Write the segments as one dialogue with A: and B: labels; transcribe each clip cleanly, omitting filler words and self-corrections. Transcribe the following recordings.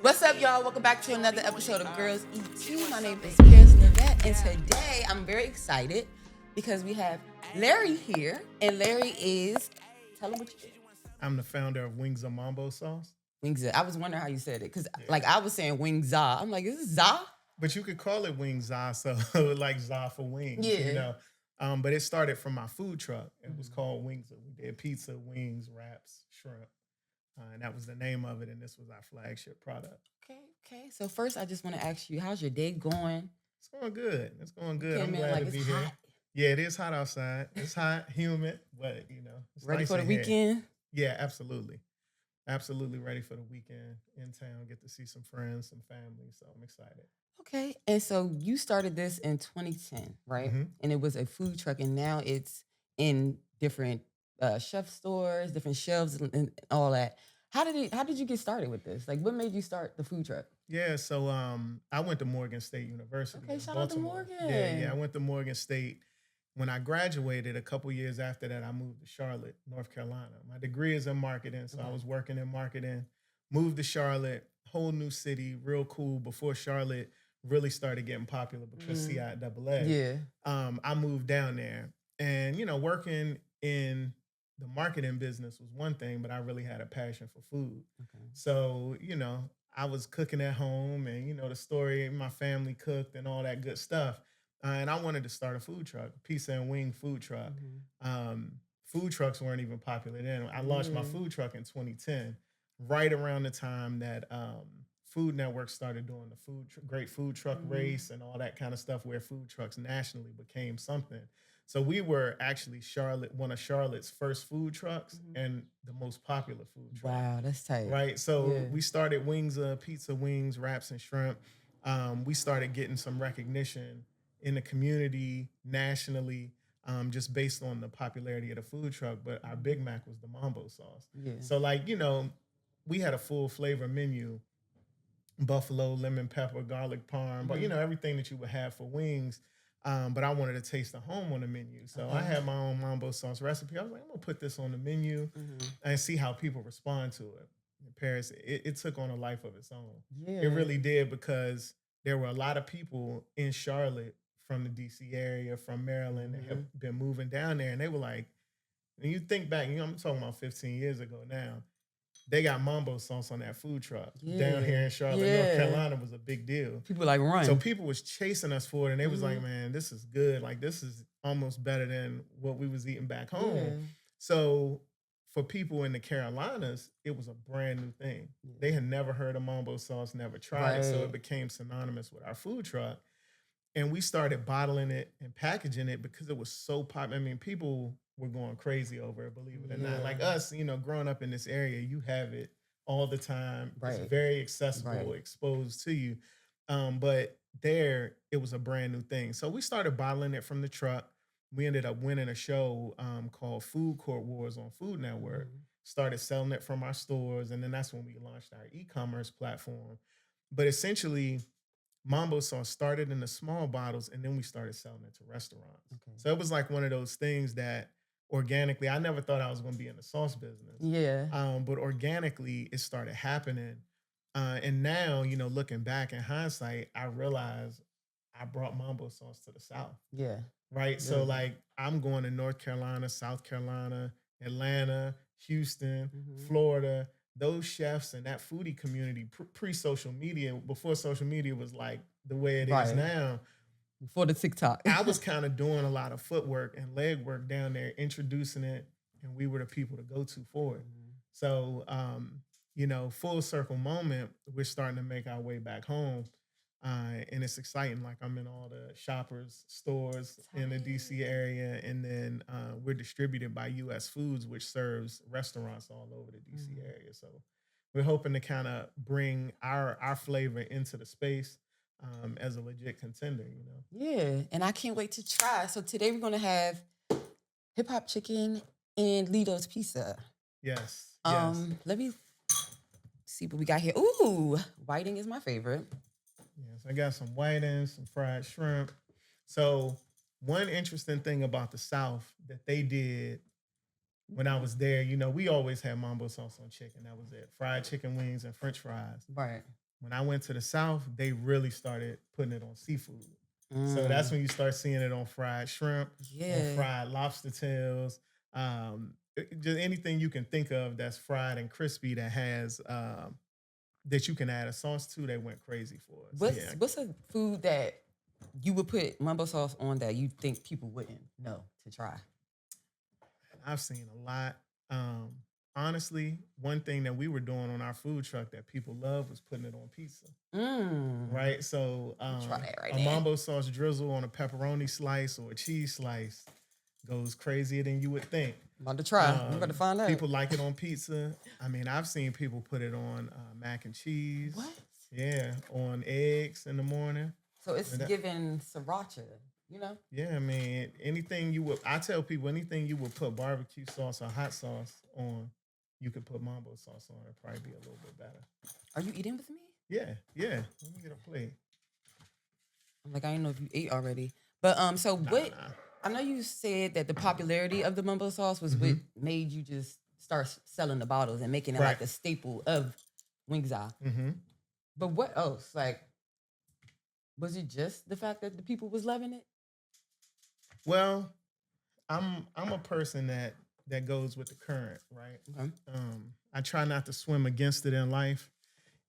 A: What's up, y'all? Welcome back to another episode of Girls Eat Tea. My name is Paris Lavet, and today I'm very excited because we have Larry here, and Larry is, tell him what you do.
B: I'm the founder of Wingzza Mambo Sauce.
A: Wingzza. I was wondering how you said it because,
B: Yeah.
A: I was saying Wingzza. I'm like, is this Za?
B: But you could call it Wingzza, so like za for wings,
A: Yeah.
B: But it started from my food truck. It was called Wingzza. We did pizza, wings, wraps, shrimp, and that was the name of it. And this was our flagship product.
A: Okay. So first, I just want to ask you, how's your day going?
B: It's going good. It's going good.
A: Came
B: I'm
A: in
B: glad
A: like
B: to be
A: it's
B: here.
A: hot.
B: Yeah, it is hot outside. It's hot, humid, but it's
A: Ready
B: nice
A: for the
B: in here.
A: weekend?
B: Yeah, absolutely. Absolutely ready for the weekend in town. Get to see some friends, some family. So I'm excited.
A: Okay. And so you started this in 2010, right?
B: Mm-hmm.
A: And it was a food truck, and now it's in different chef stores, different shelves, and all that. How did you get started with this? Like, what made you start the food truck?
B: Yeah, so I went to Morgan State University
A: Okay,
B: in
A: shout out to
B: Baltimore.
A: Morgan.
B: Yeah, I went to Morgan State. When I graduated, a couple years after that, I moved to Charlotte, North Carolina. My degree is in marketing, so I was working in marketing. Moved to Charlotte, whole new city, real cool. Before Charlotte really started getting popular because CIAA.
A: Yeah.
B: I moved down there, and working in the marketing business was one thing, but I really had a passion for food.
A: Okay.
B: So I was cooking at home, and the story my family cooked and all that good stuff. And I wanted to start a food truck, a pizza and wing food truck. Food trucks weren't even popular then. I launched my food truck in 2010, right around the time that Food Network started doing the great food truck race and all that kind of stuff, where food trucks nationally became something. So we were actually one of Charlotte's first food trucks and the most popular food truck.
A: Wow, that's tight.
B: Right. So
A: Yeah.
B: we started Wingzza, pizza, wings, wraps, and shrimp. We started getting some recognition in the community nationally, just based on the popularity of the food truck. But our Big Mac was the Mambo sauce.
A: Yeah.
B: So we had a full flavor menu: buffalo, lemon pepper, garlic parm, but everything that you would have for wings. But I wanted to taste the home on the menu. So I had my own Mambo sauce recipe. I was like, I'm gonna put this on the menu and see how people respond to it. In Paris, it took on a life of its own.
A: Yeah.
B: It really did, because there were a lot of people in Charlotte from the DC area, from Maryland, that have been moving down there, and they were like, when you think back, I'm talking about 15 years ago now, they got Mambo sauce on that food truck down here in Charlotte, North Carolina. Was a big deal.
A: People like run.
B: So people was chasing us for it, and they was like, man, this is good. Like, this is almost better than what we was eating back home.
A: Yeah.
B: So for people in the Carolinas, it was a brand new thing. They had never heard of Mambo sauce, never tried it. So it became synonymous with our food truck. And we started bottling it and packaging it because it was so popular. I mean, people were going crazy over it, believe it or not. Like us, growing up in this area, you have it all the time.
A: Right.
B: It's very accessible, exposed to you. But there, it was a brand new thing. So we started bottling it from the truck. We ended up winning a show called Food Court Wars on Food Network. Started selling it from our stores, and then that's when we launched our e-commerce platform. But essentially, Mambo sauce started in the small bottles, and then we started selling it to restaurants.
A: Okay.
B: So it was like one of those things that organically, I never thought I was going to be in the sauce business.
A: Yeah.
B: But organically, it started happening. And now, looking back in hindsight, I realized I brought Mambo sauce to the South.
A: Yeah.
B: Right. So I'm going to North Carolina, South Carolina, Atlanta, Houston, Florida. Those chefs and that foodie community pre-social media, before social media was like the way it is now.
A: Before the TikTok.
B: I was kind of doing a lot of footwork and leg work down there, introducing it, and we were the people to go to for it. So, full circle moment, we're starting to make our way back home. And it's exciting. Like, I'm in all the Shoppers stores in the DC area, and then we're distributed by US Foods, which serves restaurants all over the DC area. So we're hoping to kind of bring our flavor into the space as a legit contender,
A: Yeah, and I can't wait to try. So today we're gonna have hip hop chicken and Ledo's pizza.
B: Yes.
A: Let me see what we got here. Ooh, whiting is my favorite.
B: Yes, I got some whitings, some fried shrimp. So one interesting thing about the South that they did when I was there, we always had Mambo sauce on chicken. That was it. Fried chicken wings and French fries.
A: Right.
B: When I went to the South, they really started putting it on seafood. So that's
A: Mm.
B: when you start seeing it on fried shrimp, on
A: Yeah.
B: fried lobster tails, just anything you can think of that's fried and crispy that has that you can add a sauce to. They went crazy for it. So yeah,
A: What's a food that you would put mumbo sauce on that you think people wouldn't know to try?
B: I've seen a lot. Um, Honestly, one thing that we were doing on our food truck that people love was putting it on pizza.
A: Mm.
B: Right? So
A: Try that right
B: a
A: now.
B: mambo sauce drizzle on a pepperoni slice or a cheese slice goes crazier than you would think.
A: I'm about to try. I'm about to find out.
B: People like it on pizza. I mean, I've seen people put it on mac and cheese.
A: What?
B: Yeah, on eggs in the morning.
A: So it's giving sriracha, you know?
B: Yeah, I mean, anything you would, I tell people anything you would put barbecue sauce or hot sauce on, you could put mambo sauce on. It'd probably be a little bit better.
A: Are you eating with me?
B: Yeah. Let me get a plate.
A: I'm like, I didn't know if you ate already. But so what?
B: Nah.
A: I know you said that the popularity of the mumbo sauce was what made you just start selling the bottles and making it like a staple of Wingzza.
B: Mm-hmm.
A: But what else? Like, was it just the fact that the people was loving it?
B: Well, I'm a person that goes with the current, right?
A: Okay.
B: I try not to swim against it in life.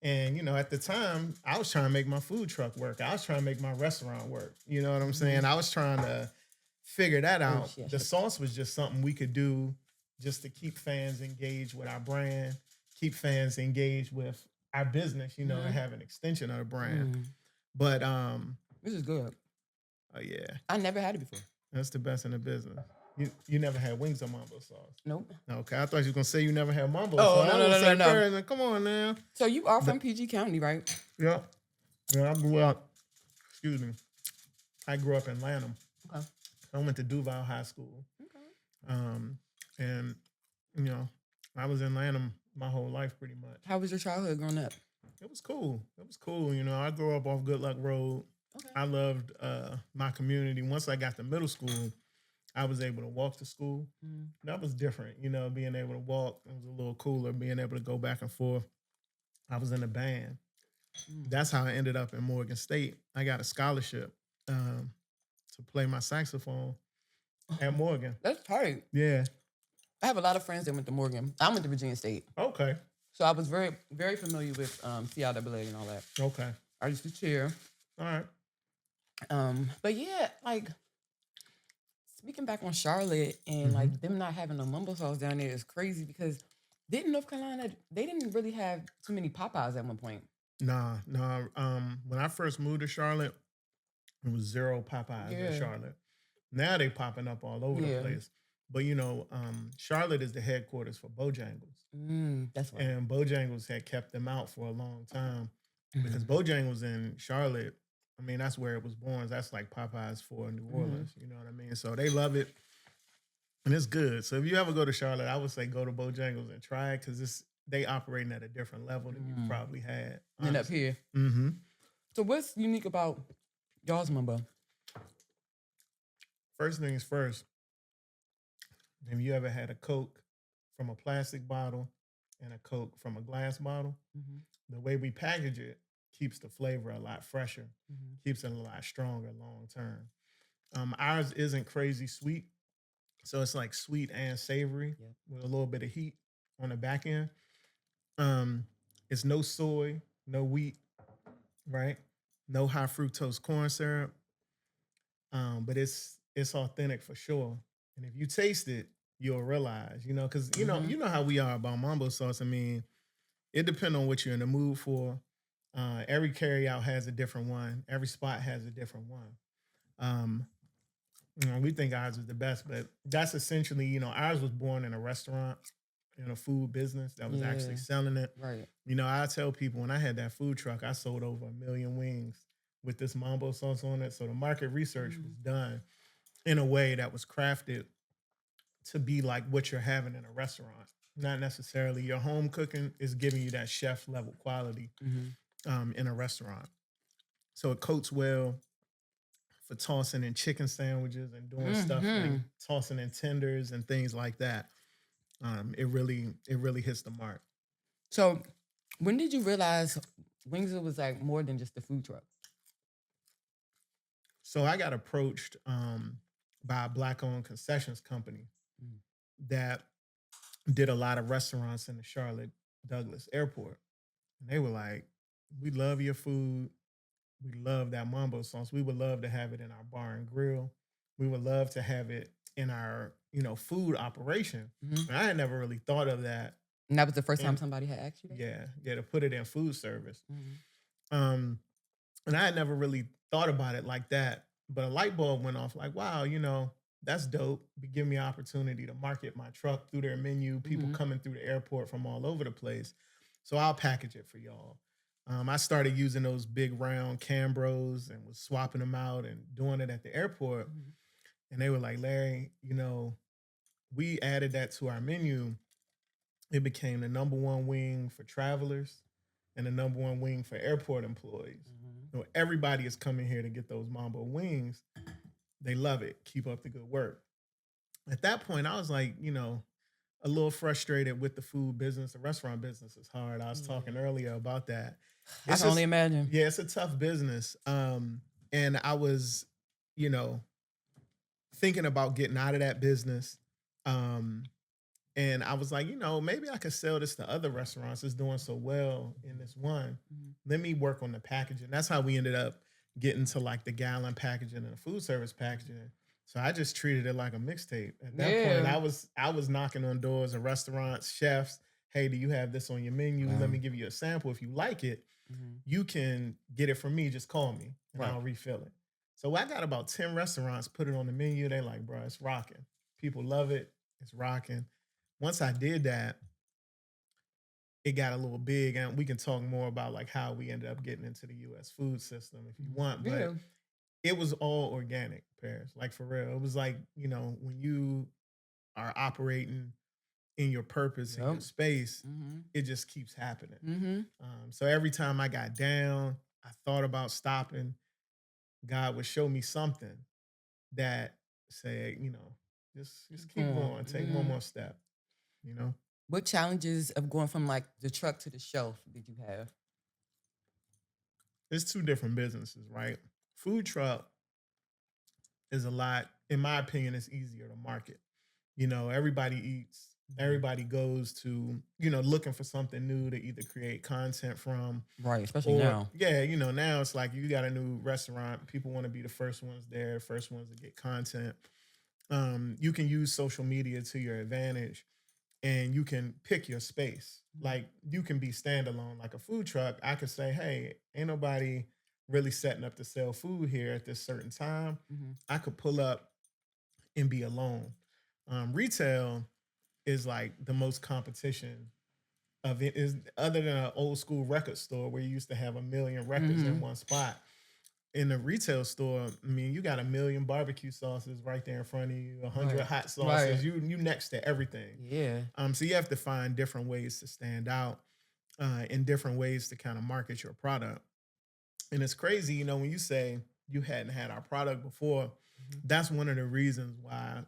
B: And, you know, at the time, I was trying to make my food truck work. I was trying to make my restaurant work. You know what I'm saying? I was trying to figure that out. The sauce was just something we could do just to keep fans engaged with our brand, keep fans engaged with our business, you know, and have an extension of the brand. But
A: this is good.
B: Oh yeah.
A: I never had it before.
B: That's the best in the business. You never had Wingzza Mambo Sauce?
A: Nope.
B: Okay, I thought you were gonna say you never had Mambo
A: sauce.
B: No. Come on now.
A: So you are from PG County, right?
B: Yeah. Yeah, I grew up. Excuse me. I grew up in Lanham.
A: Okay.
B: I went to Duval High School. Okay. And you know, I was in Lanham my whole life pretty much.
A: How was your childhood growing up?
B: It was cool. It was cool. You know, I grew up off Good Luck Road. Okay. I loved my community. Once I got to middle school, I was able to walk to school. That was different, you know, being able to walk. It was a little cooler, being able to go back and forth. I was in a band. That's how I ended up in Morgan State. I got a scholarship to play my saxophone at Morgan.
A: That's tight.
B: Yeah.
A: I have a lot of friends that went to Morgan. I went to Virginia State.
B: Okay.
A: So I was very, very familiar with CIAA and all that.
B: Okay.
A: I used to cheer.
B: All right.
A: But yeah, like speaking back on Charlotte and like them not having a mumbo sauce down there is crazy because didn't North Carolina, they didn't really have too many Popeyes at one point.
B: Nah. When I first moved to Charlotte, it was 0 Popeyes in Charlotte. Now they popping up all over the place. But you know, Charlotte is the headquarters for Bojangles.
A: That's right.
B: And Bojangles had kept them out for a long time because Bojangles in Charlotte, I mean, that's where it was born. That's like Popeyes for New Orleans. You know what I mean? So they love it. And it's good. So if you ever go to Charlotte, I would say go to Bojangles and try it because they operating at a different level than you probably had.
A: And up here. So what's unique about y'all's mumbo?
B: First things first, have you ever had a Coke from a plastic bottle and a Coke from a glass bottle? The way we package it keeps the flavor a lot fresher, keeps it a lot stronger long term. Ours isn't crazy sweet, so it's like sweet and savory with a little bit of heat on the back end. It's no soy, no wheat, right? No high fructose corn syrup, but it's authentic for sure. And if you taste it, you'll realize, you know, because you know how we are about mambo sauce. I mean, it depends on what you're in the mood for. Every carryout has a different one. Every spot has a different one. You know, we think ours is the best, but that's essentially, you know, ours was born in a restaurant, in a food business that was actually selling it.
A: Right.
B: You know, I tell people when I had that food truck, I sold over 1 million wings with this mambo sauce on it. So the market research was done in a way that was crafted to be like what you're having in a restaurant. Not necessarily your home cooking is giving you that chef level quality in a restaurant. So it coats well for tossing in chicken sandwiches and doing stuff like tossing in tenders and things like that. It really hits the mark.
A: So when did you realize Wingzza was like more than just a food truck.
B: So I got approached by a black-owned concessions company
A: Mm.
B: that did a lot of restaurants in the Charlotte Douglas Airport. And they were like, "We love your food. We love that mambo sauce. We would love to have it in our bar and grill. We would love to have it in our, food operation."
A: Mhm.
B: And I had never really thought of that.
A: And that was the first time
B: And
A: somebody had asked you that?
B: yeah, to put it in food service.
A: Mhm.
B: Um, and I had never really thought about it like that. But a light bulb went off like, wow, that's dope. Be giving me an opportunity to market my truck through their menu, people
A: Mhm.
B: coming through the airport from all over the place. So I'll package it for y'all. I started using those big round Cambros and was swapping them out and doing it at the airport.
A: Mhm.
B: And they were like, Larry, we added that to our menu. It became the number one wing for travelers and the number one wing for airport employees.
A: Mhm.
B: So everybody is coming here to get those Mambo wings. They love it. Keep up the good work. At that point, I was like, a little frustrated with the food business. The restaurant business is hard. I was talking
A: Yeah.
B: earlier about that.
A: I
B: It's
A: can only
B: just,
A: imagine.
B: yeah, it's a tough business. And I was, you know, thinking about getting out of that business. Um, and I was like, maybe I could sell this to other restaurants. It's doing so well in this one.
A: Mhm.
B: Let me work on the packaging. That's how we ended up getting to like the gallon packaging and the food service packaging. So I just treated it like a mixtape. At that point,
A: Yeah.
B: I was knocking on doors of restaurants, chefs. Hey, do you have this on your menu? Let
A: Wow.
B: me give you a sample. If you like it,
A: Mhm.
B: you can get it from me. Just call me and
A: Right.
B: I'll refill it. So I got about 10 restaurants put it on the menu. They like, bro, it's rocking. People love it. It's rocking. Once I did that, it got a little big, and we can talk more about like how we ended up getting into the US food system if you
A: Mhm.
B: want, but
A: Yeah.
B: it was all organic, Paris. Like for real. It was like, when you are operating in your purpose in your
A: Yep.
B: space,
A: Mhm.
B: it just keeps happening.
A: Mhm.
B: So every time I got down, I thought about stopping, God would show me something that said, just
A: Keep
B: keep
A: going.
B: going, take one
A: Mhm.
B: more step, you know.
A: What challenges of going from like the truck to the shelf did you have?
B: It's two different businesses, right? Food truck is a lot, in my opinion, it's easier to market. Everybody eats,
A: Mhm.
B: everybody goes to, looking for something new to either create content from,
A: Right, especially
B: or
A: now.
B: yeah, now it's like you got a new restaurant, people want to be the first ones there, the first ones to get content. You can use social media to your advantage and you can pick your space.
A: Mhm.
B: Like you can be standalone, like a food truck. I could say, hey, ain't nobody really setting up to sell food here at this certain time.
A: Mhm.
B: I could pull up and be alone. Retail is like the most competition of it is other than an old school record store where you used to have a million records in
A: Mhm.
B: one spot. In the retail store, I mean, you got a million barbecue sauces right there in front of you, 100
A: Right.
B: hot sauces.
A: Right.
B: You next to everything.
A: Yeah.
B: So you have to find different ways to stand out, and different ways to kind of market your product. And it's crazy, when you say you hadn't had our product before,
A: Mhm.
B: that's one of the reasons why,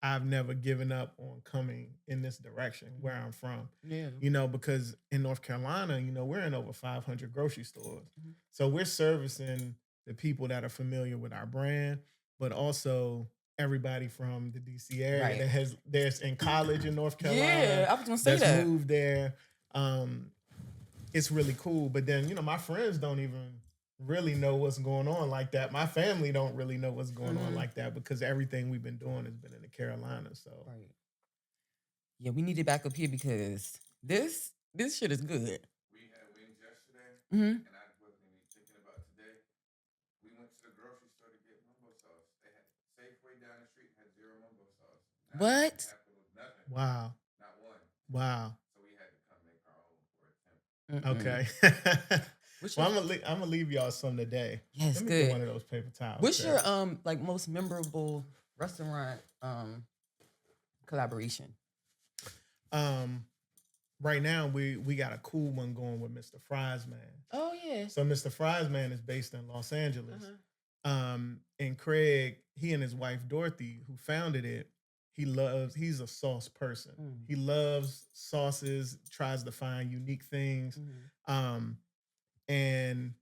B: I've never given up on coming in this direction where
A: Mhm.
B: I'm from.
A: Yeah.
B: Because in North Carolina, we're in over 500 grocery stores.
A: Mhm.
B: So we're servicing the people that are familiar with our brand, but also everybody from the DC area
A: Right.
B: that there's in college in North
A: Yeah,
B: Carolina,
A: I was gonna say
B: that's
A: that.
B: moved there. Um, it's really cool. But then, my friends don't even really know what's going on like that. My family don't really know what's going on
A: Mhm.
B: like that because everything we've been doing has been in the Carolinas. So
A: Right. Yeah, we need it back up here because this shit is good.
C: We had wings yesterday,
A: Mhm.
C: and I wasn't even thinking about today. We went to the grocery store to get mumbo sauce. They had Safeway down the street had zero mumbo sauce. Not even
A: What?
C: capital, nothing,
B: wow.
C: not one.
B: Wow.
C: So we had to come make our own for a attempt.
A: Mm-mm.
B: Okay.
A: What's your
B: Well, I'm gonna leave y'all some today.
A: yes,
B: Let me get
A: good.
B: one of those paper towels,
A: What's your
B: Paris.
A: like most memorable restaurant collaboration?
B: Um, right now we got a cool one going with Mr. Fries Man.
A: Oh yeah.
B: So Mr. Fries Man is based in Los Angeles.
A: Uh-huh.
B: And Craig, he and his wife Dorothy, who founded it, he's a sauce person.
A: Mm.
B: He loves sauces, tries to find unique things.
A: Mhm.
B: Um, And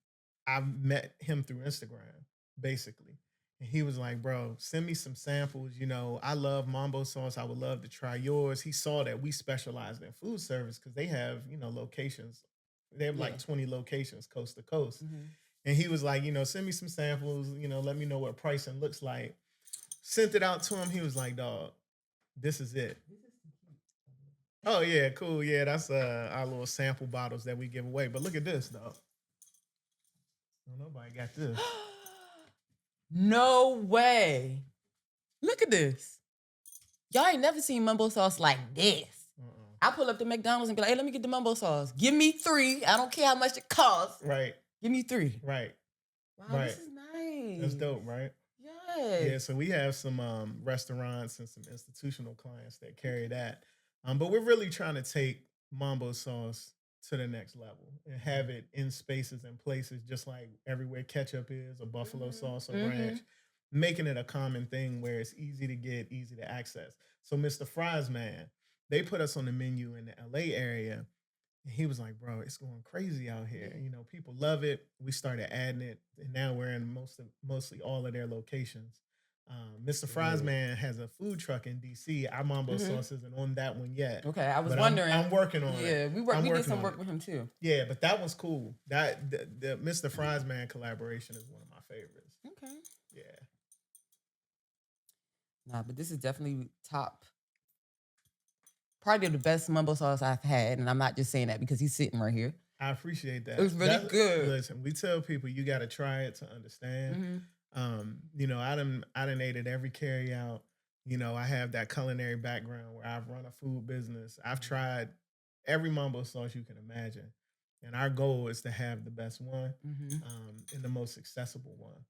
B: I met him through Instagram, basically. And he was like, bro, send me some samples. You know, I love Mambo sauce. I would love to try yours. He saw that we specialized in food service because they have, you know, locations. They have
A: Yeah.
B: like 20 locations coast to coast.
A: Mhm.
B: And he was like, you know, send me some samples, you know, let me know what pricing looks like. Sent it out to him. He was like, dog, this is it. Oh, yeah, cool. Yeah, that's our little sample bottles that we give away. But look at this, dog. Nobody got this.
A: No way. Look at this. Y'all ain't never seen mumbo sauce like this. I pull up to McDonald's and be like, hey, let me get the mumbo sauce. Give me 3. I don't care how much it costs.
B: Right.
A: Give me 3.
B: Right.
A: Wow,
B: Right.
A: this is nice.
B: That's dope, right?
A: Yes.
B: Yeah, so we have some restaurants and some institutional clients that carry that. But we're really trying to take Mambo sauce to the next level and have it in spaces and places just like everywhere ketchup is, or buffalo sauce, or ranch, making it a common thing where it's easy to get, easy to access. So Mr. Fries Man, they put us on the menu in the LA area. And he was like, bro, it's going crazy out here. You know, people love it. We started adding it, and now we're in mostly all of their locations. Mr. Fries Man has a food truck in DC. Our Mambo sauce isn't on that one yet.
A: Okay, I was
B: but
A: wondering.
B: I'm working on it.
A: Yeah, we did some work with him too.
B: Yeah, but that was cool. That the Mr. Fries Man collaboration is one of my favorites.
A: Okay.
B: Yeah.
A: Nah, but this is definitely top. Probably the best mumbo sauce I've had, and I'm not just saying that because he's sitting right here.
B: I appreciate that.
A: It was really good.
B: Listen, we tell people you got to try it to understand. You know, I done ate at every carry out. You know, I have that culinary background where I've run a food business. I've tried every Mambo sauce you can imagine. And our goal is to have the best one and the most accessible one.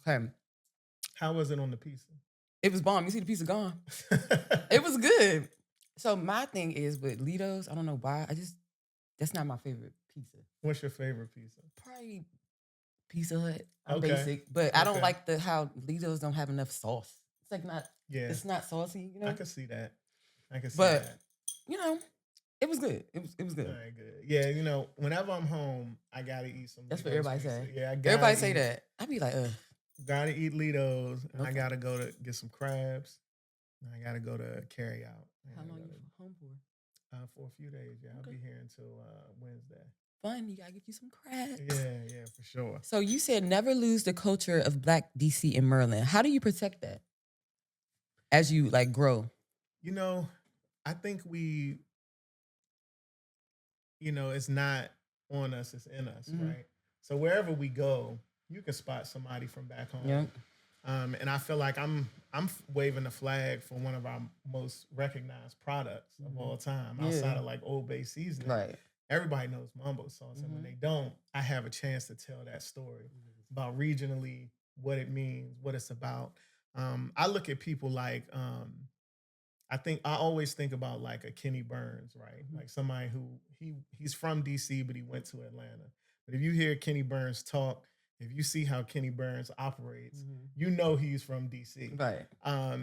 A: Okay.
B: How was it on the pizza?
A: It was bomb. You see the pizza gone? It was good. So my thing is with Ledo's, I don't know why. That's not my favorite pizza.
B: What's your favorite pizza?
A: Probably Pizza Hut. I'm
B: Okay.
A: basic. But I don't like how Ledo's don't have enough sauce. It's like not, it's not saucy, you know?
B: I can see that.
A: But, you know, it was good. It was good.
B: All right, good. Yeah, you know, whenever I'm home, I gotta eat some.
A: That's what
B: Ledo's
A: everybody
B: pizza.
A: say.
B: Yeah,
A: Everybody say that. I be like,
B: gotta eat Ledo's, and I
A: Okay.
B: gotta go to get some crabs. And I gotta go to carry out.
A: How long you home for?
B: For a few days. Yeah, I'll be here until Wednesday.
A: Fun. You gotta get you some crabs.
B: Yeah, for sure.
A: So you said never lose the culture of Black DC and Maryland. How do you protect that as you like grow?
B: You know, I think we, you know, it's not on us, it's in us, right? So wherever we go, you can spot somebody from back home.
A: Yep.
B: And I feel like I'm waving the flag for one of our most recognized products of all time, outside of like Old Bay seasoning.
A: Right.
B: Everybody knows Mambo sauce, and when they don't, I have a chance to tell that story about regionally what it means, what it's about. I look at people like I always think about like a Kenny Burns, right? Like somebody who he's from DC, but he went to Atlanta. But if you hear Kenny Burns talk, if you see how Kenny Burns operates, you know he's from DC.
A: Right.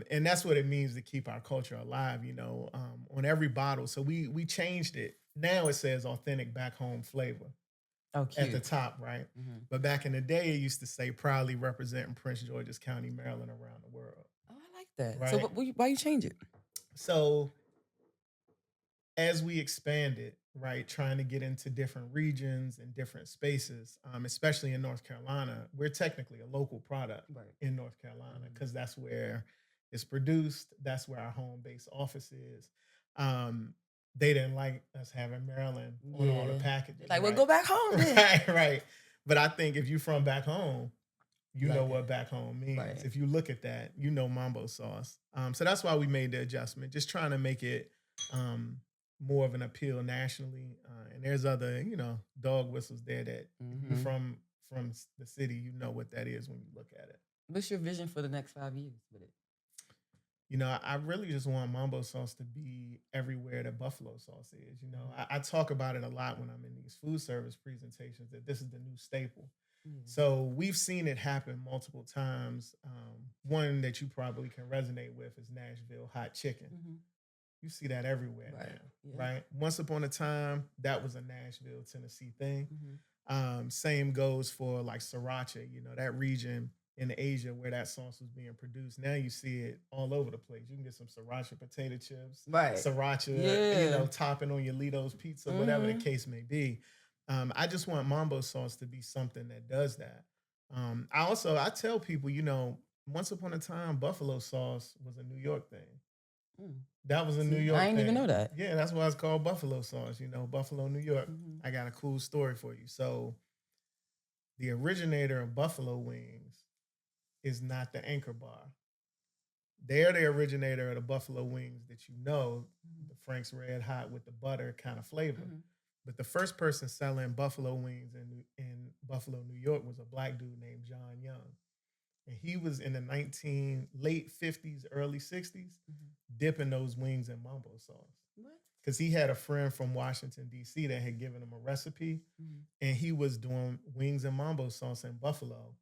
B: And that's what it means to keep our culture alive, you know, on every bottle. So we changed it. Now it says authentic back home flavor at the top, right? But back in the day, it used to say proudly representing Prince George's County, Maryland around the world.
A: Oh, I like that.
B: Right?
A: So why you change it?
B: So as we expanded, right, trying to get into different regions and different spaces, especially in North Carolina, we're technically a local product in North Carolina because that's where it's produced. That's where our home base office is. They didn't like us having Maryland on all the packages.
A: Like, well, go back home then.
B: Right. But I think if you're from back home, you
A: Like
B: know
A: it.
B: what back home means.
A: Right.
B: If you look at that, you know Mambo sauce. So that's why we made the adjustment, just trying to make it more of an appeal nationally. And there's other, you know, dog whistles there that if you're from the city, you know what that is when you look at it.
A: What's your vision for the next 5 years with it?
B: You know, I really just want Mambo sauce to be everywhere that buffalo sauce is. You know, I talk about it a lot when I'm in these food service presentations that this is the new staple. So we've seen it happen multiple times. One that you probably can resonate with is Nashville hot chicken. You see that everywhere now.
A: Yeah.
B: right? Once upon a time, that was a Nashville, Tennessee thing.
A: Mm-hmm.
B: Same goes for like sriracha, that region in Asia where that sauce was being produced. Now you see it all over the place. You can get some sriracha potato chips,
A: Right.
B: sriracha,
A: Yeah.
B: topping on your Ledo's pizza, whatever the
A: Mm-hmm.
B: case may be. I just want mambo sauce to be something that does that. I tell people, once upon a time, buffalo sauce was a New York thing.
A: Mm.
B: That was a New
A: See, I
B: York
A: ain't even
B: thing.
A: know that.
B: Yeah, that's why it's called buffalo sauce, Buffalo, New York.
A: Mm-hmm.
B: I got a cool story for you. So, the originator of buffalo wings is not the Anchor Bar. They're the originator of the buffalo wings that the Frank's Red Hot with the butter kind of flavor.
A: Mm-hmm.
B: But the first person selling buffalo wings in Buffalo, New York was a black dude named John Young. And he was in the late 50s, early 60s,
A: Mm-hmm.
B: dipping those wings in mambo sauce.
A: What?
B: Because he had a friend from Washington, D.C. that had given him a recipe,
A: Mm-hmm.
B: and he was doing wings and mambo sauce in Buffalo.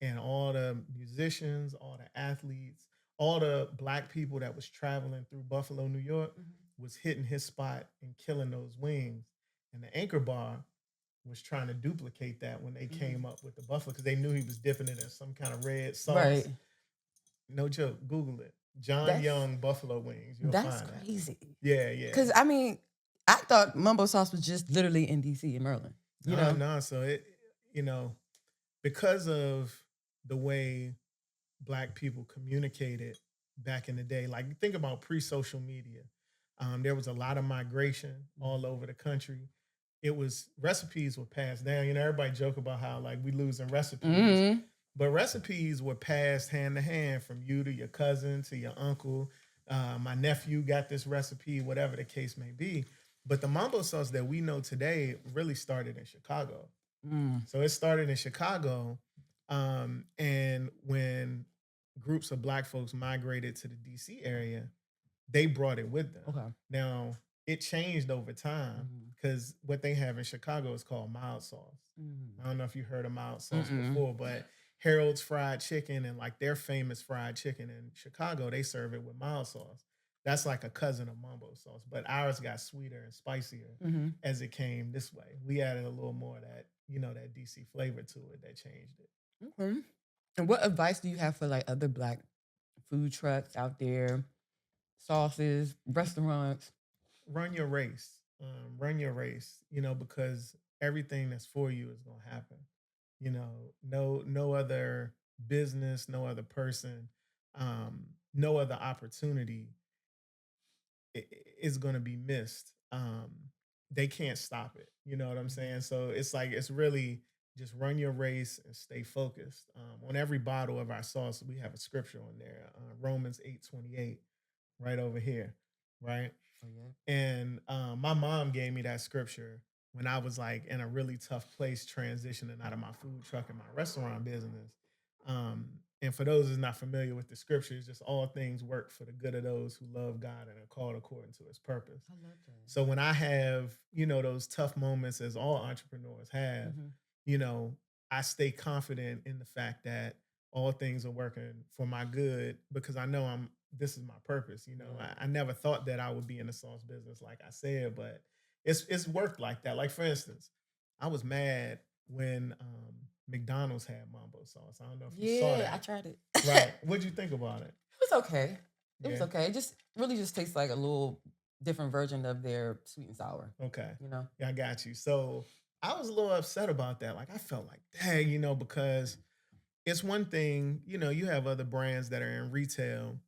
B: And all the musicians, all the athletes, all the black people that was traveling through Buffalo, New York,
A: Mm-hmm.
B: was hitting his spot and killing those wings. And the Anchor Bar was trying to duplicate that when they came up with the buffalo because they knew he was dipping it in some kind of red sauce.
A: Right.
B: No joke. Google it. John
A: That's
B: Young buffalo wings. You'll
A: that's
B: find that.
A: crazy.
B: Yeah, yeah.
A: Because I mean, I thought mumbo sauce was just literally in DC and Maryland.
B: No. So because of the way black people communicated back in the day, like think about pre-social media. There was a lot of migration all over the country. It was recipes were passed down. Everybody joke about how like we losing recipes,
A: Mm-hmm.
B: but recipes were passed hand to hand from you to your cousin to your uncle. My nephew got this recipe, whatever the case may be. But the mambo sauce that we know today really started in Chicago. So it started in Chicago, and when groups of black folks migrated to the DC area, they brought it with them.
A: Okay.
B: Now it changed over time because what they have in Chicago is called mild sauce. I don't know if you heard of mild sauce before, but Harold's Fried Chicken and like their famous fried chicken in Chicago, they serve it with mild sauce. That's like a cousin of mambo sauce, but ours got sweeter and spicier as it came this way. We added a little more of that, that DC flavor to it that changed it.
A: Okay. And what advice do you have for like other black food trucks out there, sauces, restaurants?
B: Run your race. Because everything that's for you is going to happen. No other business, no other person, no other opportunity is going to be missed. They can't stop it. You know what I'm saying? So it's really just run your race and stay focused. On every bottle of our sauce, we have a scripture on there, Romans 8:28, right over here, right?
A: Oh, yeah.
B: And my mom gave me that scripture when I was like in a really tough place transitioning out of my food truck and my restaurant business. And for those who's not familiar with the scriptures, just all things work for the good of those who love God and are called according to his purpose.
A: I love that.
B: So when I have, those tough moments as all entrepreneurs have, I stay confident in the fact that all things are working for my good because I know this is my purpose. I never thought that I would be in the sauce business, like I said, but it's worked like that. Like for instance, I was mad when McDonald's had mambo sauce. I don't know if you saw that.
A: I tried it.
B: Right. What'd you think about it?
A: It was okay. It was
B: Yeah.
A: okay. It just really just tastes like a little different version of their sweet and sour.
B: Okay.
A: Yeah,
B: I got you. So I was a little upset about that. Like I felt like, dang, because it's one thing, you have other brands that are in retail,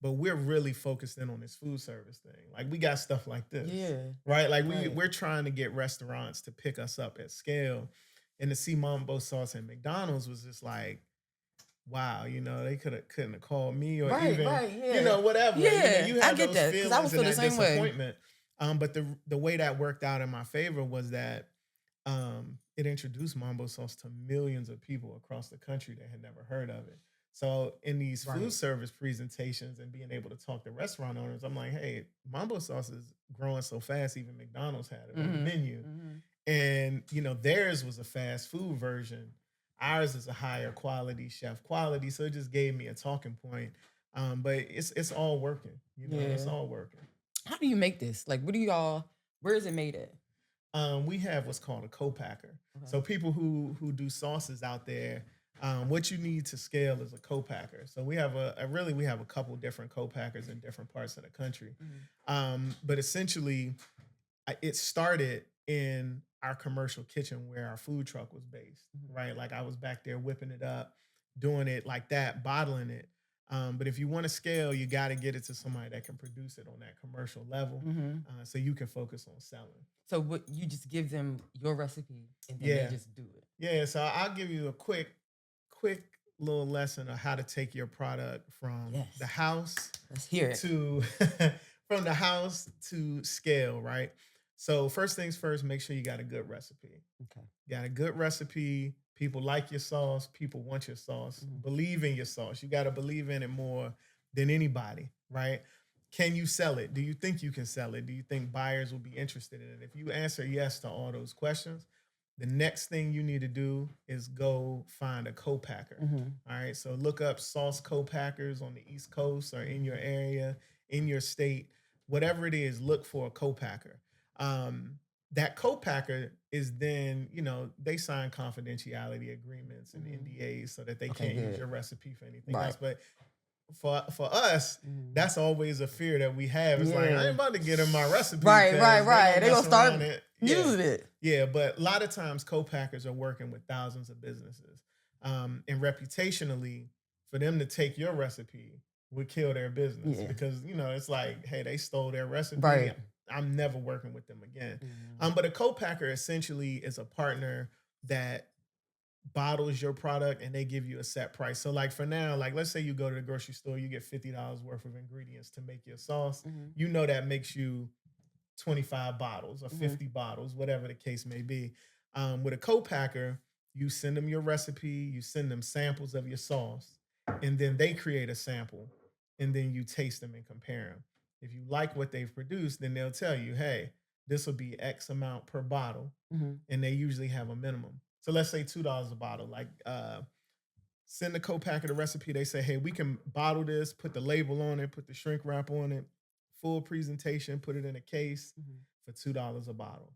B: but we're really focused in on this food service thing. Like we got stuff like this.
A: Yeah.
B: Right? Like
A: Right.
B: we're trying to get restaurants to pick us up at scale. And to see mambo sauce at McDonald's was just like, wow, they couldn't have called me or
A: Right,
B: even,
A: right, yeah.
B: whatever.
A: Yeah,
B: You
A: I
B: have
A: get
B: those
A: that, 'cause I
B: feelings
A: would
B: and
A: feel the
B: that
A: same way.
B: disappointment. But the way that worked out in my favor was that it introduced mambo sauce to millions of people across the country that had never heard of it. So in these food
A: Right.
B: service presentations and being able to talk to restaurant owners, I'm like, hey, mambo sauce is growing so fast, even McDonald's had it on the menu. And, theirs was a fast food version. Ours is a higher quality, chef quality. So it just gave me a talking point. But it's all working. It's
A: Yeah.
B: all working.
A: How do you make this? Like, what do y'all? Where is it made at?
B: We have what's called a co-packer.
A: Okay.
B: So people who do sauces out there, what you need to scale is a co-packer. So we have we have a couple different co-packers in different parts of the country. But essentially, it started in our commercial kitchen where our food truck was based, right? Like I was back there whipping it up, doing it like that, bottling it. But if you want to scale, you got to get it to somebody that can produce it on that commercial level, so you can focus on selling.
A: So what you just give them your recipe and then
B: Yeah.
A: they just do it.
B: Yeah, so I'll give you a quick little lesson of how to take your product from the house
A: Let's hear it.
B: to from the house to scale, right? So first things first, make sure you got a good recipe.
A: Okay.
B: You got a good recipe. People like your sauce. People want your sauce. Believe in your sauce. You got to believe in it more than anybody, right? Can you sell it? Do you think you can sell it? Do you think buyers will be interested in it? If you answer yes to all those questions, the next thing you need to do is go find a co-packer. All right. So look up sauce co-packers on the East Coast or in your area, in your state, whatever it is, look for a co-packer. That co-packer is then, they sign confidentiality agreements and NDAs so that they can't use your recipe for anything else. But for us, that's always a fear that we have. It's like, I ain't about to get in my recipe.
A: Right. They gonna start
B: using
A: it.
B: Yeah, but a lot of times co-packers are working with thousands of businesses. And reputationally, for them to take your recipe would kill their business because, it's like, hey, they stole their recipe.
A: Right.
B: I'm never working with them again. But a co-packer essentially is a partner that bottles your product and they give you a set price. So like for now, like let's say you go to the grocery store, you get $50 worth of ingredients to make your sauce. That makes you 25 bottles or 50 bottles, whatever the case may be. With a co-packer, you send them your recipe, you send them samples of your sauce, and then they create a sample, and then you taste them and compare them. If you like what they've produced, then they'll tell you, hey, this will be X amount per bottle, and they usually have a minimum. So let's say $2 a bottle. Like send the co-packer the recipe. They say, hey, we can bottle this, put the label on it, put the shrink wrap on it, full presentation, put it in a case for $2 a bottle.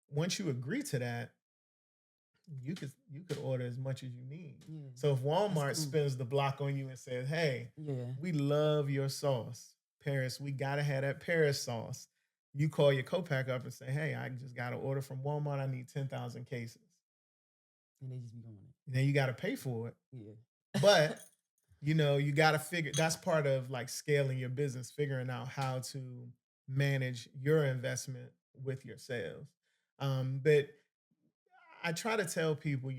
B: Once you agree to that, you could order as much as you need. So if Walmart spins the block on you and says, hey, we love your sauce, Paris, we gotta have that Paris sauce. You call your co-packer up and say, hey, I just got an order from Walmart. I need 10,000 cases.
A: And they just be doing it.
B: And then you got to pay for it.
A: Yeah.
B: But, you got to figure, that's part of like scaling your business, figuring out how to manage your investment with your sales. But I try to tell people,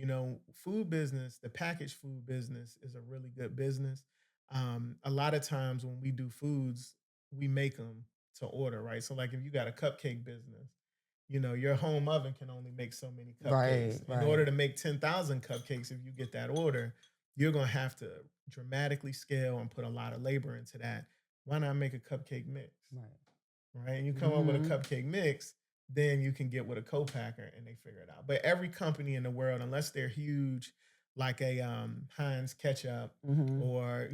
B: food business, the packaged food business is a really good business. A lot of times when we do foods, we make them to order, right? So like if you got a cupcake business, your home oven can only make so many cupcakes. In order to make 10,000 cupcakes, if you get that order, you're going to have to dramatically scale and put a lot of labor into that. Why not make a cupcake mix? Right? And you come up with a cupcake mix, then you can get with a co-packer and they figure it out. But every company in the world, unless they're huge, like a Heinz ketchup or,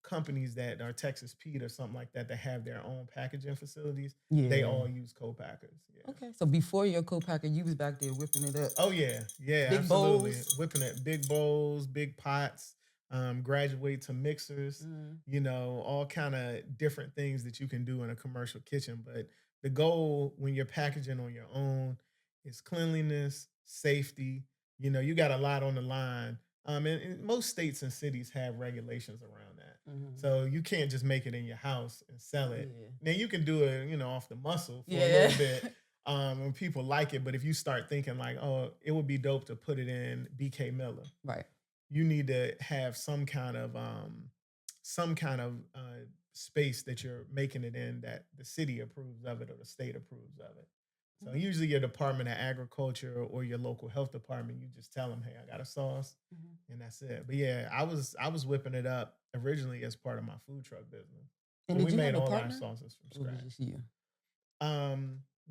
B: companies that are Texas Pete or something like that have their own packaging facilities, they all use co-packers. Yeah.
A: Okay. So before your co-packer, you was back there whipping it up.
B: Oh, yeah. Yeah,
A: big
B: absolutely.
A: Bowls.
B: Whipping it. Big bowls, big pots, graduate to mixers, all kind of different things that you can do in a commercial kitchen. But the goal when you're packaging on your own is cleanliness, safety. You got a lot on the line. And most states and cities have regulations around that. So you can't just make it in your house and sell it. Now you can do it, off the muscle for a little bit. And people like it. But if you start thinking like, oh, it would be dope to put it in BK Miller.
A: Right.
B: You need to have some kind of space that you're making it in that the city approves of it or the state approves of it. So usually your Department of Agriculture or your local health department, you just tell them, hey, I got a sauce, and that's it. But yeah, I was whipping it up originally as part of my food truck business.
A: And
B: so
A: we
B: made all our sauces from scratch.
A: Or was it just you?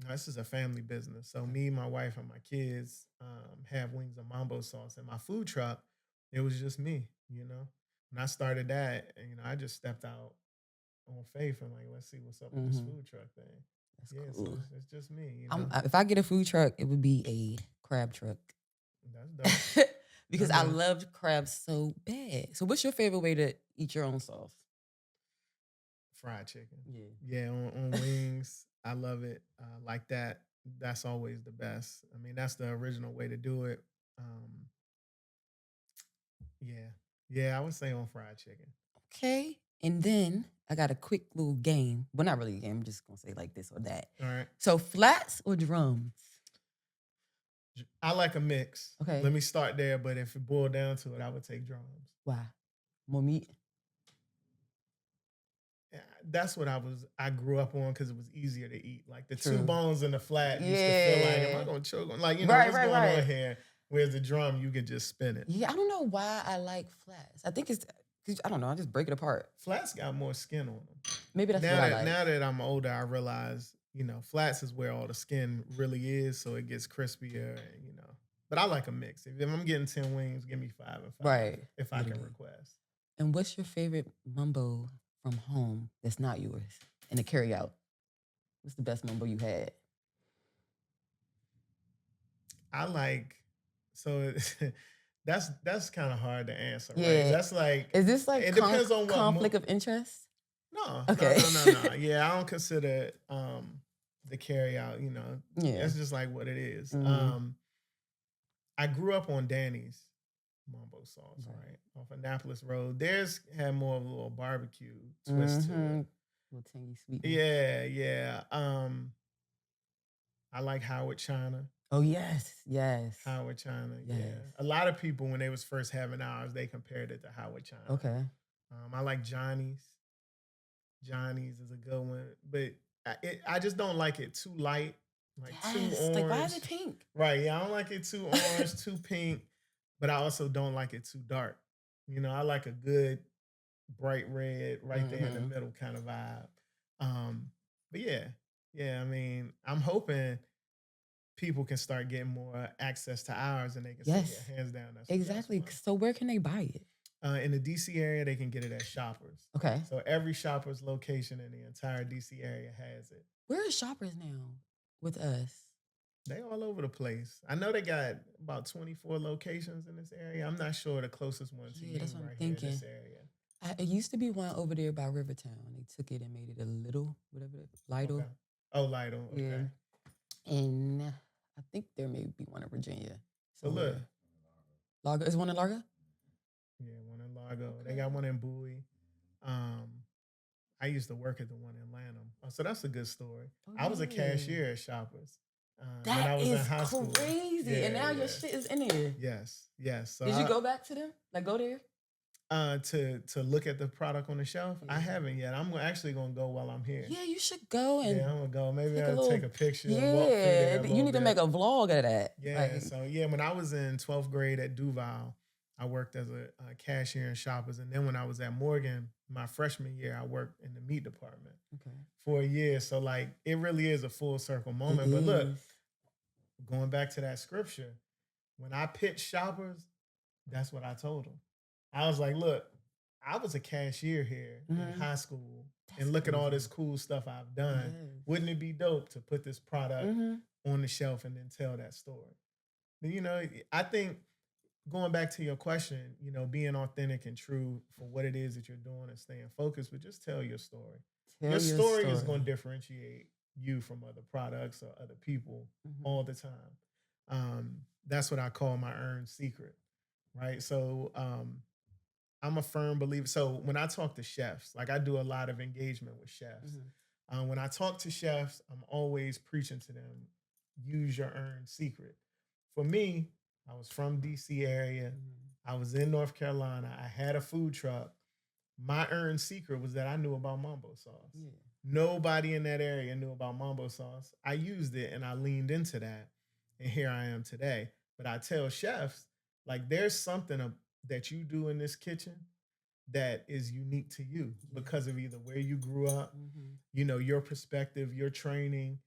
B: This is a family business. So me, my wife, and my kids have Wingzza Mambo Sauce. And my food truck, it was just me, When I started that, I just stepped out on faith and like, let's see what's up with this food truck thing.
A: That's
B: Yeah, so
A: cool.
B: it's just me, you know.
A: If I get a food truck, it would be a crab truck.
B: That's dope.
A: Because I loved crabs so bad. So what's your favorite way to eat your own sauce?
B: Fried chicken.
A: Yeah.
B: On wings. I love it like that. That's always the best. I mean, that's the original way to do it. Yeah, I would say on fried chicken.
A: Okay. And then I got a quick little game. Well, not really a game. I'm just going to say like this or that.
B: All right.
A: So flats or drums?
B: I like a mix.
A: Okay.
B: Let me start there, but if it boiled down to it, I would take drums.
A: Why? More meat?
B: Yeah, that's what I grew up on because it was easier to eat. Like the
A: True.
B: 2 bones in the flat used to feel like, am I going to choke on? Like, you know, what's going on here? Whereas the drum, you could just spin it.
A: Yeah, I don't know why I like flats. I think it's, I don't know, I just break it apart.
B: Flats got more skin on them.
A: Maybe that's what I like.
B: Now that I'm older, I realize, you know, flats is where all the skin really is, so it gets crispier, and, you know. But I like a mix. If I'm getting 10 wings, give me 5 and 5.
A: Right.
B: If I can request.
A: And what's your favorite mumbo from home that's not yours and a carry out? What's the best mumbo you had?
B: I like, so that's kind of hard to answer,
A: Yeah.
B: right? That's like,
A: is this like
B: it depends on what
A: conflict of interest?
B: No.
A: Okay.
B: No. Yeah, I don't consider the carry out, you know.
A: Yeah.
B: That's just like what it is. I grew up on Danny's Mambo Sauce, right? Off Annapolis Road. Theirs had more of a little barbecue twist to it.
A: Little tangy sweet.
B: Yeah. I like Howard China.
A: Oh, yes.
B: Howard China,
A: yes.
B: yeah. A lot of people, when they was first having ours, they compared it to Howard China.
A: Okay.
B: I like Johnny's. Johnny's is a good one, but I just don't like it too light, like too orange.
A: Like, why is it pink?
B: Right, yeah, I don't like it too orange, too pink, but I also don't like it too dark. You know, I like a good bright red right there in the middle kind of vibe. But yeah, I mean, I'm hoping people can start getting more access to ours and they can say, yeah, hands down. That's
A: exactly. So where can they buy it?
B: In the DC area, they can get it at Shoppers.
A: Okay.
B: So every Shoppers location in the entire DC area has it.
A: Where are Shoppers now with us?
B: They all over the place. I know they got about 24 locations in this area. I'm not sure the closest one to you
A: that's what
B: right
A: I'm thinking.
B: Here in this area.
A: It used to be one over there by Rivertown. They took it and made it a little, whatever, Lido.
B: Okay. Oh, Lido. Okay.
A: Yeah. And I think there may be one in Virginia.
B: So look.
A: Largo. Is one in Largo?
B: Yeah, one in Largo. Okay. They got one in Bowie. I used to work at the one in Lanham. So that's a good story. Oh, I was a cashier at Shoppers. When I was in high school.
A: Crazy. Yeah, and now your shit is in there.
B: Yes. So
A: did you go back to them? Like go there?
B: To look at the product on the shelf? Yeah. I haven't yet. I'm actually going to go while I'm here.
A: Yeah, you should go. And
B: I'm going to go. Maybe I'll take a picture.
A: Yeah,
B: and walk through there
A: you need to make a vlog of that.
B: Yeah, so when I was in 12th grade at Duval, I worked as a cashier in Shoppers. And then when I was at Morgan, my freshman year, I worked in the meat department for a year. So like, it really is a full circle moment. But look, going back to that scripture, when I pitched Shoppers, that's what I told them. I was like, look, I was a cashier here in high school and look at all this cool stuff I've done. Yes. Wouldn't it be dope to put this product on the shelf and then tell that story? But, you know, I think going back to your question, you know, being authentic and true for what it is that you're doing and staying focused, but just tell your story. Your story is going to differentiate you from other products or other people all the time. That's what I call my earned secret, right? So I'm a firm believer. So when I talk to chefs, like I do a lot of engagement with chefs. When I talk to chefs, I'm always preaching to them, use your earned secret. For me, I was from DC area. I was in North Carolina. I had a food truck. My earned secret was that I knew about Mambo Sauce. Yeah. Nobody in that area knew about Mambo Sauce. I used it and I leaned into that. And here I am today. But I tell chefs, like there's something that you do in this kitchen that is unique to you because of either where you grew up, you know, your perspective, your training,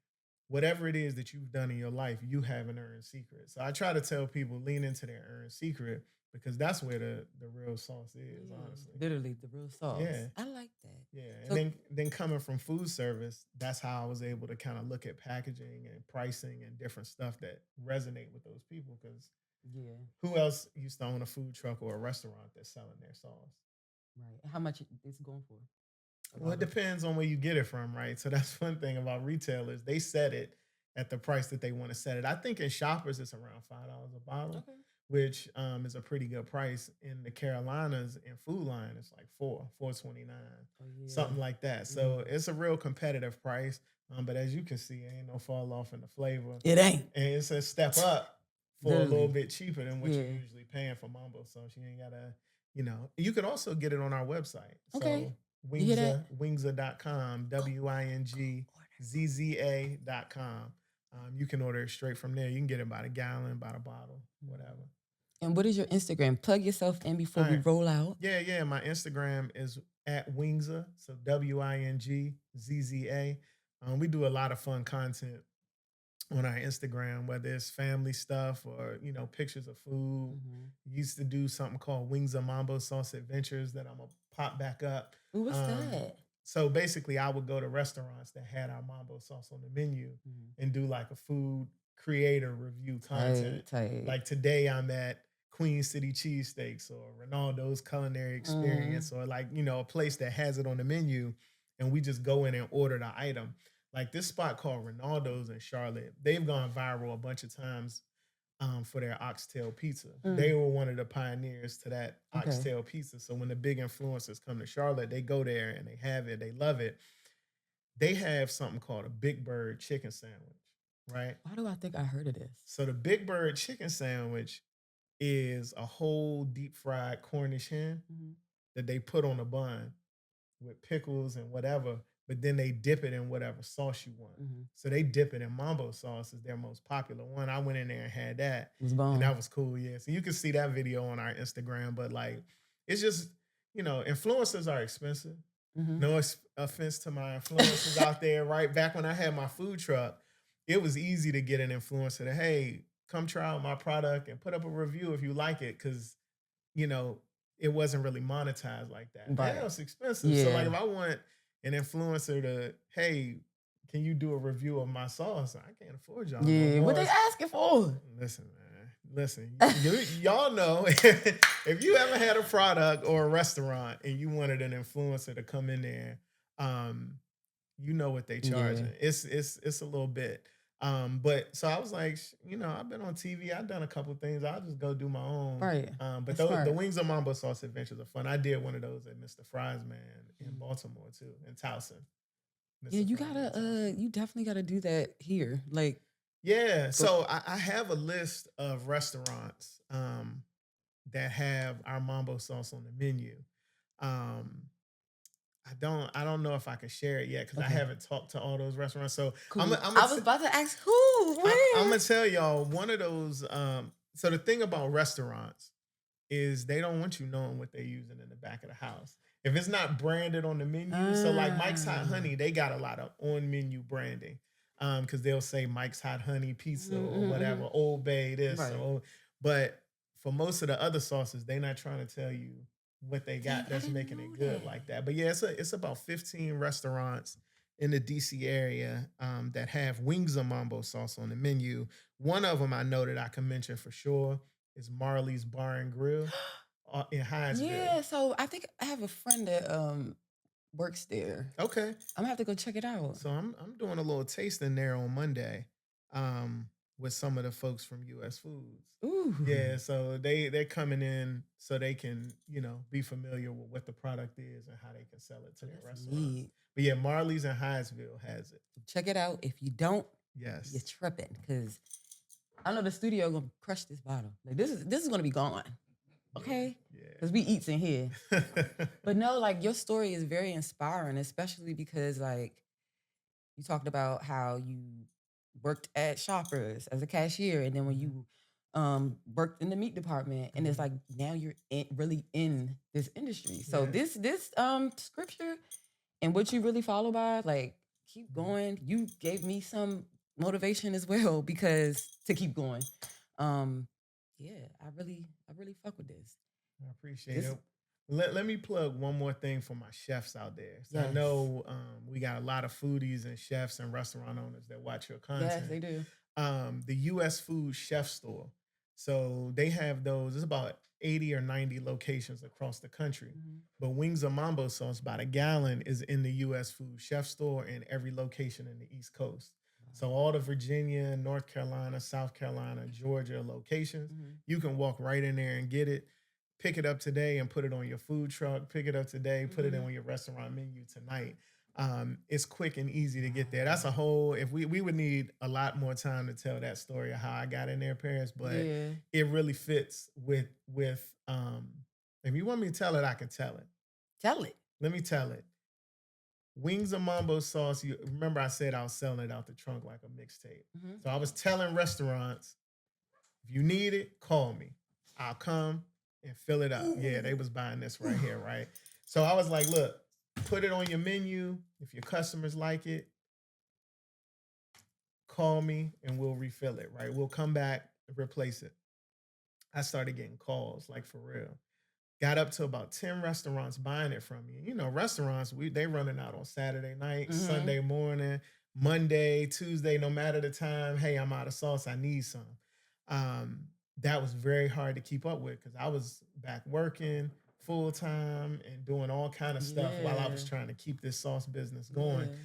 B: whatever it is that you've done in your life, you have an earned secret. So I try to tell people lean into their earned secret because that's where the real sauce is, honestly.
A: Literally the real sauce.
B: Yeah.
A: I like that.
B: Yeah, and
A: So
B: then coming from food service, that's how I was able to kind of look at packaging and pricing and different stuff that resonate with those people. Because
A: yeah,
B: who else used to own a food truck or a restaurant that's selling their sauce?
A: right. How much is it going for? A
B: Well, it
A: bottle.
B: depends on where you get it from, right? So that's one thing about retailers; they set it at the price that they want to set it. I think in Shoppers it's around $5 a bottle,
A: Okay.
B: which is a pretty good price. In the Carolinas, in Food Line, it's like 4.29,
A: Oh yeah.
B: something like that. So it's a real competitive price. But as you can see, ain't no fall off in the flavor,
A: It ain't.
B: and it's a step up for a little
A: Literally.
B: bit cheaper than what you're
A: Yeah.
B: usually paying for Mambo. So you ain't gotta, you can also get it on our website.
A: Okay.
B: So
A: You hear that?
B: Wingzza.com, Wingzza.com. You can order it straight from there. You can get it by the gallon, by the bottle, whatever.
A: And what is your Instagram? Plug yourself in before we
B: Alright.
A: roll out.
B: Yeah. My Instagram is at Wingzza, so Wingzza. We do a lot of fun content on our Instagram, whether it's family stuff or pictures of food. Used to do something called Wingzza Mambo Sauce Adventures that I'm gonna pop back up.
A: Ooh, what's that?
B: So basically, I would go to restaurants that had our mambo sauce on the menu and do like a food creator review content.
A: Tight.
B: Like today, I'm at Queen City Cheesesteaks or Ronaldo's Culinary Experience or like, a place that has it on the menu, and we just go in and order the item. Like this spot called Ronaldo's in Charlotte, they've gone viral a bunch of times for their oxtail pizza. They were one of the pioneers to that oxtail pizza. So when the big influencers come to Charlotte, they go there and they have it, they love it. They have something called a Big Bird chicken sandwich, right?
A: Why do I think I heard of this?
B: So the Big Bird chicken sandwich is a whole deep fried Cornish hen that they put on a bun with pickles and whatever, but then they dip it in whatever sauce you want. So they dip it in Mambo sauce is their most popular one. I went in there and had that.
A: It was bomb.
B: And that was cool, yeah. So you can see that video on our Instagram, but like, it's just, influencers are expensive. No offense to my influencers out there, right? Back when I had my food truck, it was easy to get an influencer to, hey, come try out my product and put up a review if you like it, because, it wasn't really monetized like that.
A: Right.
B: That was expensive. So like if I want an influencer to, hey, can you do a review of my sauce? I can't afford y'all.
A: Yeah,
B: no
A: what
B: more.
A: they asking for?
B: Listen, man. Listen, y'all know if you ever had a product or a restaurant and you wanted an influencer to come in there, you know what they charging. It's a little bit. But so I was like, I've been on TV. I've done a couple things. I'll just go do my own.
A: Right.
B: But the Wingzza Mambo Sauce Adventures are fun. I did one of those at Mr. Fry's Man in Baltimore too, in Towson.
A: Yeah, you gotta, you definitely gotta do that here. Like,
B: yeah. So I have a list of restaurants that have our mambo sauce on the menu. I don't know if I can share it yet because I haven't talked to all those restaurants. So
A: cool. I was about to ask who.
B: I'm gonna tell y'all one of those. So the thing about restaurants is they don't want you knowing what they're using in the back of the house. If it's not branded on the menu, so like Mike's Hot Honey, they got a lot of on menu branding. Because they'll say Mike's Hot Honey Pizza or whatever, Old Bay this. Right. But for most of the other sauces, they're not trying to tell you what they got that's making it good like that. But yeah, it's about 15 restaurants in the DC area that have Wingzza Mambo Sauce on the menu. One of them I know that I can mention for sure is Marley's Bar and Grill in Hyattsville.
A: Yeah, so I think I have a friend that works there.
B: Okay.
A: I'm gonna have to go check it out.
B: So I'm doing a little tasting there on Monday with some of the folks from US Foods.
A: Ooh.
B: Yeah, so they're coming in so they can, be familiar with what the product is and how they can sell it to their restaurants. But yeah, Marley's in Hyattsville has it.
A: Check it out. If you don't,
B: yes,
A: you're tripping, because I know the studio gonna crush this bottle. Like this is gonna be gone. Okay? Yeah. Because we eats in here. But no, like your story is very inspiring, especially because like you talked about how you worked at Shoppers as a cashier, and then when you worked in the meat department, and it's like now you're really in this industry. So this scripture and what you really follow by, like keep going. You gave me some motivation as well because to keep going. I really fuck with this.
B: I appreciate
A: This
B: it. Let me plug one more thing for my chefs out there. So I
A: yes.
B: know we got a lot of foodies and chefs and restaurant owners that watch your
A: Yes, they
B: content.
A: do.
B: The U.S. Food Chef Store. So they have those. It's about 80 or 90 locations across the country.
A: Mhm.
B: But Wingzza Mambo Sauce, about a gallon, is in the U.S. Food Chef Store in every location in the East Coast. So
A: Wow.
B: all the Virginia, North Carolina, South Carolina, Georgia locations,
A: Mhm.
B: you can walk right in there and get it. Pick it up today and put it on your food truck. Pick it up today, put it
A: Mhm.
B: on your restaurant menu tonight. It's quick and easy to get there. That's
A: Wow.
B: a whole. If we would need a lot more time to tell that story of how I got in there, Paris, but
A: Yeah.
B: it really fits with. If you want me to tell it, I can tell it.
A: Tell it.
B: Let me tell it. Wings of Mambo Sauce. You remember I said I was selling it out the trunk like a mixtape.
A: Mhm.
B: So I was telling restaurants, if you need it, call me. I'll come and fill it up. Yeah, they was buying this right here, right? So I was like, look, put it on your menu. If your customers like it, call me and we'll refill it, right? We'll come back and replace it. I started getting calls, like for real. Got up to about 10 restaurants buying it from me. You know, restaurants, they running out on Saturday night,
A: Mhm.
B: Sunday morning, Monday, Tuesday, no matter the time. Hey, I'm out of sauce. I need some. Um, that was very hard to keep up with because I was back working full time and doing all kind of stuff while I was
A: Yeah.
B: trying to keep this sauce business going.
A: Yeah.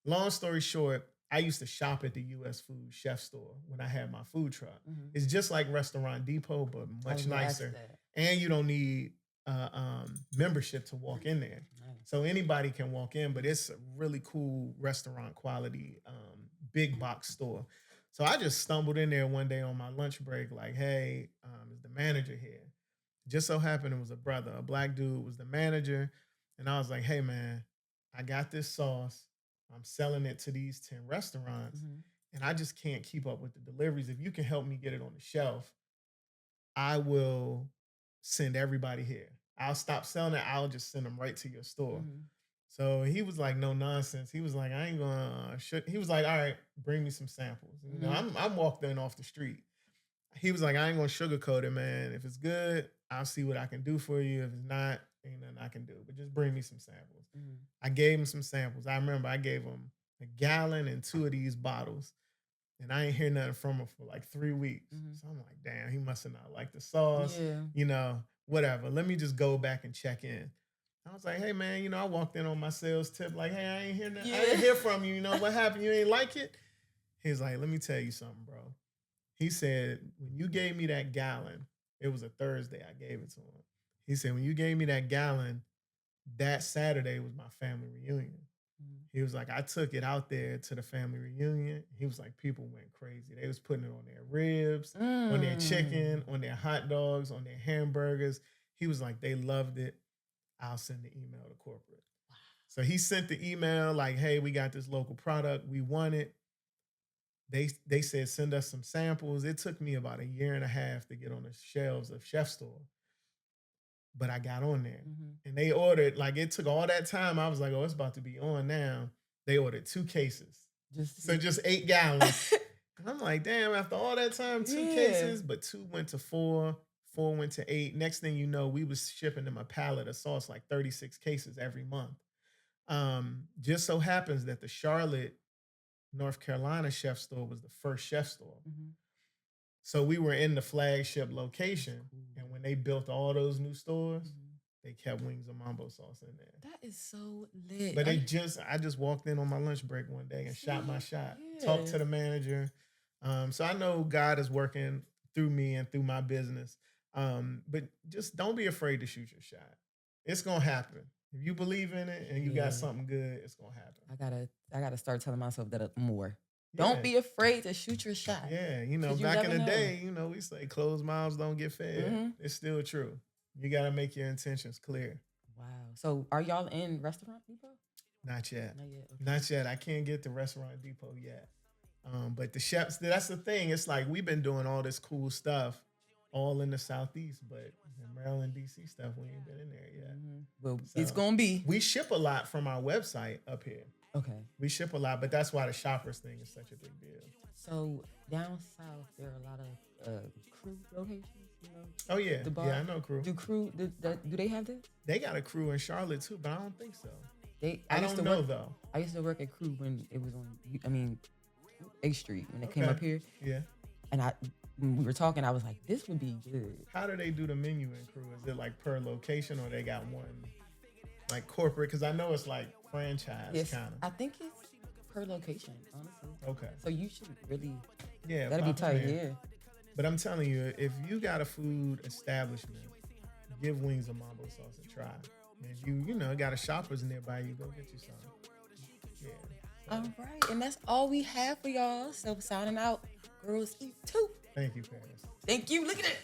B: Long story short, I used to shop at the U.S. Food Chef Store when I had my food truck.
A: Mhm.
B: It's just like Restaurant Depot, but
A: I was
B: much
A: gonna ask
B: nicer.
A: that.
B: And you don't need membership to walk in there.
A: Nice.
B: So anybody can walk in, but it's a really cool restaurant quality big box store. So I just stumbled in there one day on my lunch break, like, hey, is the manager here? Just so happened it was a brother, a black dude was the manager. And I was like, hey man, I got this sauce. I'm selling it to these 10 restaurants
A: Mhm.
B: and I just can't keep up with the deliveries. If you can help me get it on the shelf, I will send everybody here. I'll stop selling it. I'll just send them right to your store.
A: Mhm.
B: So he was like, no nonsense. He was like, I ain't gonna. He was like, all right, bring me some samples. You know,
A: Mhm.
B: I'm walked in off the street. He was like, I ain't gonna sugarcoat it, man. If it's good, I'll see what I can do for you. If it's not, ain't nothing I can do. But just bring me some samples.
A: Mhm.
B: I gave him some samples. I remember I gave him a gallon and two of these bottles. And I ain't hear nothing from him for like 3 weeks.
A: Mhm.
B: So I'm like, damn, he must have not liked the sauce,
A: Yeah.
B: you know, whatever. Let me just go back and check in. I was like, hey man, you know, I walked in on my sales tip, like, hey, I ain't hear nothing. I
A: Yeah.
B: didn't hear from you. You know what happened? You ain't like it? He was like, let me tell you something, bro. He said, when you gave me that gallon, it was a Thursday, I gave it to him. He said, when you gave me that gallon, that Saturday was my family reunion.
A: Mhm.
B: He was like, I took it out there to the family reunion. He was like, people went crazy. They was putting it on their ribs, on their chicken,
A: Mm.
B: on their hot dogs, on their hamburgers. He was like, they loved it. I'll send the email to corporate. So he sent the email like, hey, we got this local product. We want it. They said, send us some samples. It took me about a year and a half to get on the shelves of Chef Store, but I got on there.
A: Mhm.
B: And they ordered, like it took all that time. I was like, oh, it's about to be on now. They ordered 2 cases.
A: Just
B: So just 8 gallons. And I'm like, damn, after all that time, two
A: yeah.
B: cases, but two went to four, four went to eight. Next thing you know, we was shipping them a pallet of sauce, like 36 cases every month. Just so happens that the Charlotte, North Carolina chef store was the first chef store.
A: Mhm.
B: So we were in the flagship location.
A: Cool.
B: And when they built all those new stores,
A: Mhm.
B: they kept Wings of Mambo Sauce in there.
A: That is so lit.
B: But I just walked in on my lunch break one day and shot my
A: See?
B: shot. Talked
A: Yeah.
B: to the manager. So I know God is working through me and through my business. But just don't be afraid to shoot your shot. It's gonna happen. If you believe in it and you got
A: Yeah.
B: something good, it's gonna happen.
A: I gotta start telling myself that more.
B: Yeah.
A: Don't be afraid to shoot your shot.
B: Yeah, you know,
A: 'Cause you
B: back in
A: never
B: the
A: know.
B: day, you know, we say closed mouths don't get fed.
A: Mhm.
B: It's still true. You gotta make your intentions clear.
A: Wow. So are y'all in Restaurant Depot?
B: Not yet.
A: Not yet. Okay.
B: Not yet. I can't get to Restaurant Depot yet. But the chefs, that's the thing. It's like we've been doing all this cool stuff all in the Southeast, but the Maryland, DC stuff, we ain't been in there yet.
A: Mhm. Well,
B: So
A: it's gonna be.
B: we ship a lot from our website up here.
A: Okay.
B: We ship a lot, but that's why the shoppers thing is such a big deal.
A: So down south, there are a lot of crew locations. You know,
B: Oh yeah,
A: the bar.
B: yeah, I know crew.
A: Do they have this?
B: They got a crew in Charlotte too, but I don't think so.
A: I
B: I
A: used
B: don't
A: to
B: know
A: work.
B: though.
A: I used to work at Crew when it was on. I mean, 8th Street when they came up here,
B: Yeah.
A: and when we were talking, I was like, this would be good.
B: How do they do the menu in crew? Is it like per location or they got one like corporate? Because I know it's like franchise
A: Yes,
B: kind of.
A: I think it's per location, honestly.
B: Okay.
A: So you should really.
B: Yeah.
A: That'd be
B: pop 'em
A: tight.
B: in.
A: Yeah.
B: But I'm telling you, if you got a food establishment, give Wingzza Mambo Sauce a try. And if you got a Shoppers nearby you, go get you some. Yeah.
A: All right, and that's all we have for y'all. So signing out, girls eat too.
B: Thank you, Paris.
A: Thank you. Look at it.